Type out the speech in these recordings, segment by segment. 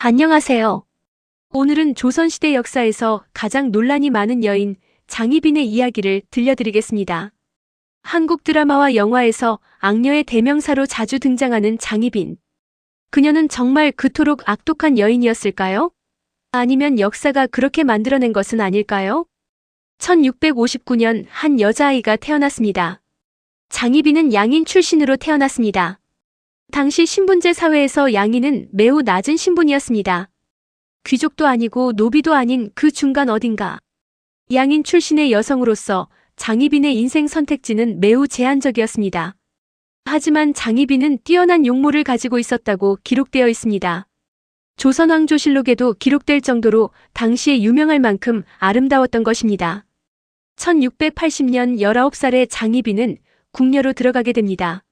안녕하세요. 오늘은 조선시대 역사에서 가장 논란이 많은 여인 장희빈의 이야기를 들려드리겠습니다. 한국 드라마와 영화에서 악녀의 대명사로 자주 등장하는 장희빈. 그녀는 정말 그토록 악독한 여인이었을까요? 아니면 역사가 그렇게 만들어낸 것은 아닐까요? 1659년 한 여자아이가 태어났습니다. 장희빈은 양인 출신으로 태어났습니다. 당시 신분제 사회에서 양인은 매우 낮은 신분이었습니다. 귀족도 아니고 노비도 아닌 그 중간 어딘가. 양인 출신의 여성으로서 장희빈의 인생 선택지는 매우 제한적이었습니다. 하지만 장희빈은 뛰어난 용모를 가지고 있었다고 기록되어 있습니다. 조선왕조실록에도 기록될 정도로 당시에 유명할 만큼 아름다웠던 것입니다. 1680년 19살의 장희빈은 궁녀로 들어가게 됩니다.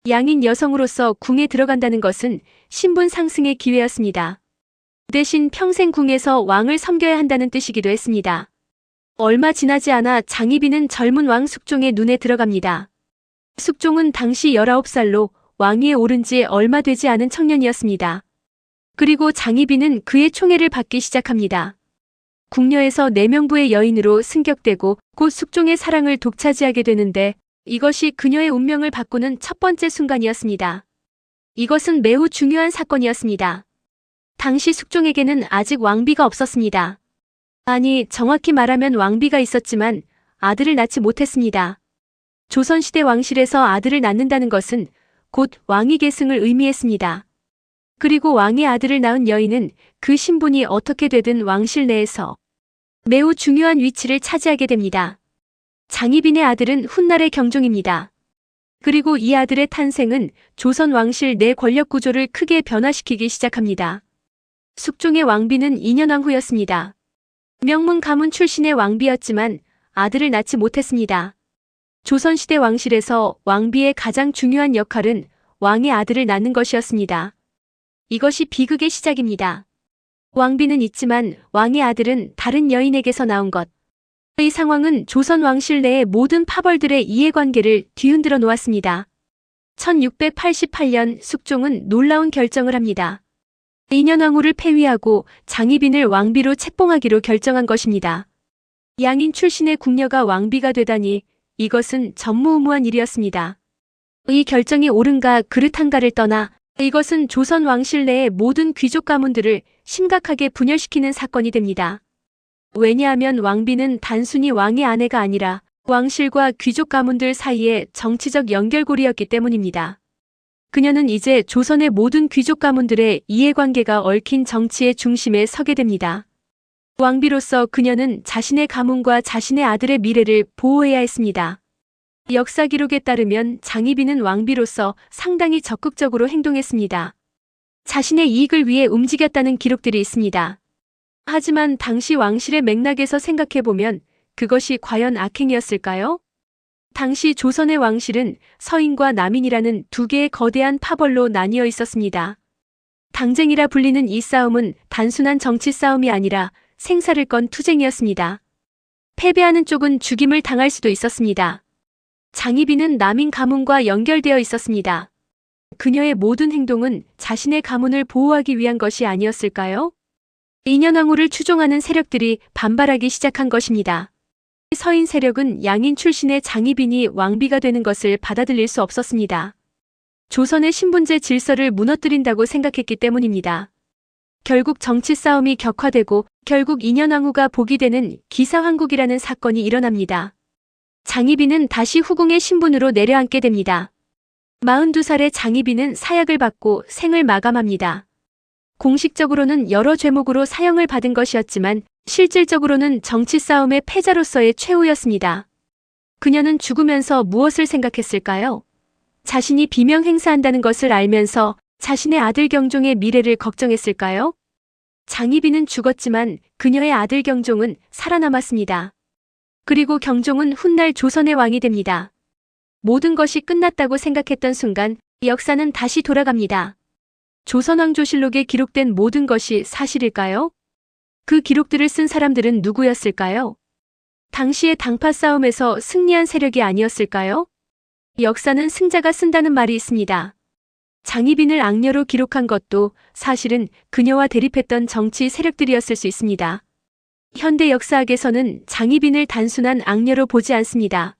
양인 여성으로서 궁에 들어간다는 것은 신분 상승의 기회였습니다. 대신 평생 궁에서 왕을 섬겨야 한다는 뜻이기도 했습니다. 얼마 지나지 않아 장희빈은 젊은 왕 숙종의 눈에 들어갑니다. 숙종은 당시 19살로 왕위에 오른 지 얼마 되지 않은 청년이었습니다. 그리고 장희빈은 그의 총애를 받기 시작합니다. 궁녀에서 내명부의 여인으로 승격되고 곧 숙종의 사랑을 독차지하게 되는데 이것이 그녀의 운명을 바꾸는 첫 번째 순간이었습니다. 이것은 매우 중요한 사건이었습니다. 당시 숙종에게는 아직 왕비가 없었습니다. 아니, 정확히 말하면 왕비가 있었지만 아들을 낳지 못했습니다. 조선시대 왕실에서 아들을 낳는다는 것은 곧 왕위 계승을 의미했습니다. 그리고 왕의 아들을 낳은 여인은 그 신분이 어떻게 되든 왕실 내에서 매우 중요한 위치를 차지하게 됩니다. 장희빈의 아들은 훗날의 경종입니다. 그리고 이 아들의 탄생은 조선 왕실 내 권력 구조를 크게 변화시키기 시작합니다. 숙종의 왕비는 2년왕 후였습니다. 명문 가문 출신의 왕비였지만 아들을 낳지 못했습니다. 조선시대 왕실에서 왕비의 가장 중요한 역할은 왕의 아들을 낳는 것이었습니다. 이것이 비극의 시작입니다. 왕비는 있지만 왕의 아들은 다른 여인에게서 나온 것. 이 상황은 조선 왕실 내의 모든 파벌들의 이해관계를 뒤흔들어 놓았습니다. 1688년 숙종은 놀라운 결정을 합니다. 인현왕후를 폐위하고 장희빈을 왕비로 책봉하기로 결정한 것입니다. 양인 출신의 궁녀가 왕비가 되다니 이것은 전무후무한 일이었습니다. 이 결정이 옳은가 그릇한가를 떠나 이것은 조선 왕실 내의 모든 귀족 가문들을 심각하게 분열시키는 사건이 됩니다. 왜냐하면 왕비는 단순히 왕의 아내가 아니라 왕실과 귀족 가문들 사이의 정치적 연결고리였기 때문입니다. 그녀는 이제 조선의 모든 귀족 가문들의 이해관계가 얽힌 정치의 중심에 서게 됩니다. 왕비로서 그녀는 자신의 가문과 자신의 아들의 미래를 보호해야 했습니다. 역사 기록에 따르면 장희빈은 왕비로서 상당히 적극적으로 행동했습니다. 자신의 이익을 위해 움직였다는 기록들이 있습니다. 하지만 당시 왕실의 맥락에서 생각해보면 그것이 과연 악행이었을까요? 당시 조선의 왕실은 서인과 남인이라는 두 개의 거대한 파벌로 나뉘어 있었습니다. 당쟁이라 불리는 이 싸움은 단순한 정치 싸움이 아니라 생사를 건 투쟁이었습니다. 패배하는 쪽은 죽임을 당할 수도 있었습니다. 장희빈은 남인 가문과 연결되어 있었습니다. 그녀의 모든 행동은 자신의 가문을 보호하기 위한 것이 아니었을까요? 인현왕후를 추종하는 세력들이 반발하기 시작한 것입니다. 서인 세력은 양인 출신의 장희빈이 왕비가 되는 것을 받아들일 수 없었습니다. 조선의 신분제 질서를 무너뜨린다고 생각했기 때문입니다. 결국 정치 싸움이 격화되고 결국 인현왕후가 복이 되는 기사황국이라는 사건이 일어납니다. 장희빈은 다시 후궁의 신분으로 내려앉게 됩니다. 42살의 장희빈은 사약을 받고 생을 마감합니다. 공식적으로는 여러 죄목으로 사형을 받은 것이었지만 실질적으로는 정치 싸움의 패자로서의 최후였습니다. 그녀는 죽으면서 무엇을 생각했을까요? 자신이 비명 행사한다는 것을 알면서 자신의 아들 경종의 미래를 걱정했을까요? 장희빈은 죽었지만 그녀의 아들 경종은 살아남았습니다. 그리고 경종은 훗날 조선의 왕이 됩니다. 모든 것이 끝났다고 생각했던 순간 역사는 다시 돌아갑니다. 조선왕조실록에 기록된 모든 것이 사실일까요? 그 기록들을 쓴 사람들은 누구였을까요? 당시의 당파 싸움에서 승리한 세력이 아니었을까요? 역사는 승자가 쓴다는 말이 있습니다. 장희빈을 악녀로 기록한 것도 사실은 그녀와 대립했던 정치 세력들이었을 수 있습니다. 현대 역사학에서는 장희빈을 단순한 악녀로 보지 않습니다.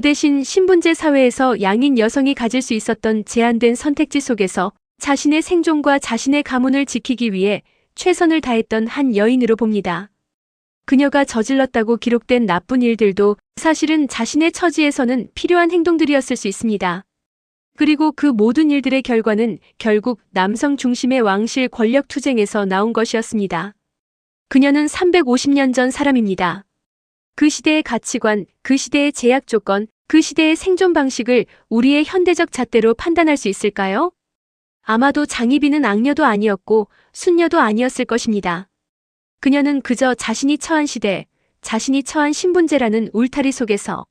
대신 신분제 사회에서 양인 여성이 가질 수 있었던 제한된 선택지 속에서 자신의 생존과 자신의 가문을 지키기 위해 최선을 다했던 한 여인으로 봅니다. 그녀가 저질렀다고 기록된 나쁜 일들도 사실은 자신의 처지에서는 필요한 행동들이었을 수 있습니다. 그리고 그 모든 일들의 결과는 결국 남성 중심의 왕실 권력 투쟁에서 나온 것이었습니다. 그녀는 350년 전 사람입니다. 그 시대의 가치관, 그 시대의 제약 조건, 그 시대의 생존 방식을 우리의 현대적 잣대로 판단할 수 있을까요? 아마도 장희빈은 악녀도 아니었고 순녀도 아니었을 것입니다. 그녀는 그저 자신이 처한 시대, 자신이 처한 신분제라는 울타리 속에서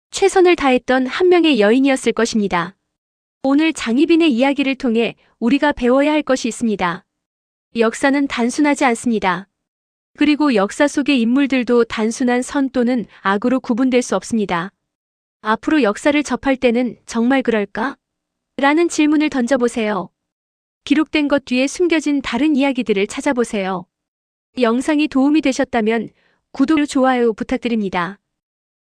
최선을 다했던 한 명의 여인이었을 것입니다. 오늘 장희빈의 이야기를 통해 우리가 배워야 할 것이 있습니다. 역사는 단순하지 않습니다. 그리고 역사 속의 인물들도 단순한 선 또는 악으로 구분될 수 없습니다. 앞으로 역사를 접할 때는 정말 그럴까? 라는 질문을 던져보세요. 기록된 것 뒤에 숨겨진 다른 이야기들을 찾아보세요. 영상이 도움이 되셨다면 구독, 좋아요 부탁드립니다.